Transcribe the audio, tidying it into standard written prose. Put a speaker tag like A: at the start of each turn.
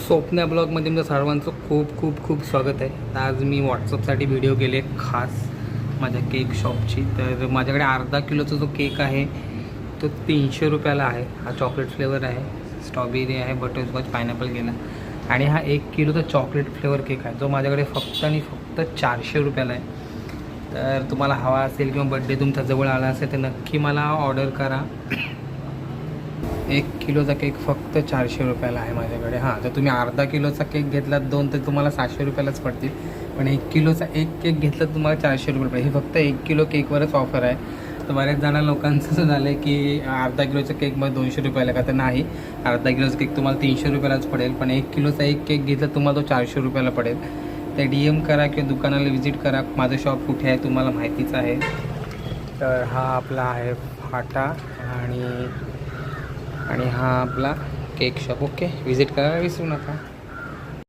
A: स्वप्न्या ब्लॉगमध्ये तुमचं सर्वांचं खूप खूप खूप स्वागत आहे. आज मी व्हॉट्सअपसाठी व्हिडिओ केले खास माझ्या केक शॉपची. तर माझ्याकडे अर्धा किलोचा जो केक आहे तो 300 रुपयाला आहे. हा चॉकलेट फ्लेवर आहे, स्ट्रॉबेरी आहे, बटरस्कॉच, पायनॅपल गेला. आणि हा 1 किलोचा चॉकलेट फ्लेवर केक आहे जो माझ्याकडे फक्त आणि फक्त 400 रुपयाला आहे. तर तुम्हाला हवा असेल किंवा बड्डे तुमच्या जवळ आला असेल तर नक्की मला ऑर्डर करा. 1 किलोचा केक फक्त 400 रुपयाला आहे माझ्याकडे. हां, तर तुम्ही अर्धा किलोचा केक घेतलात 2 तर तुम्हाला 700 रुपयालाच पडतील. पण 1 किलोचा एक केक घेतला तर तुम्हाला 400 रुपये पडेल. हे फक्त 1 किलो केकवरच ऑफर आहे. तर बऱ्याच जणांना लोकांचं असं झालं आहे की अर्धा किलोच्या केकमध्ये 200 रुपयाला का, तर नाही, अर्धा किलोचा केक तुम्हाला 300 रुपयालाच पडेल. पण 1 किलोचा एक केक घेतला तुम्हाला तो 400 रुपयाला पडेल. तर DM करा किंवा दुकानाला व्हिजिट करा. माझं शॉप कुठे आहे तुम्हाला माहितीच आहे. तर हा आपला आहे फाटा आणि हा आपला केक शॉप. ओके, व्हिजिट करायला विसरू नका.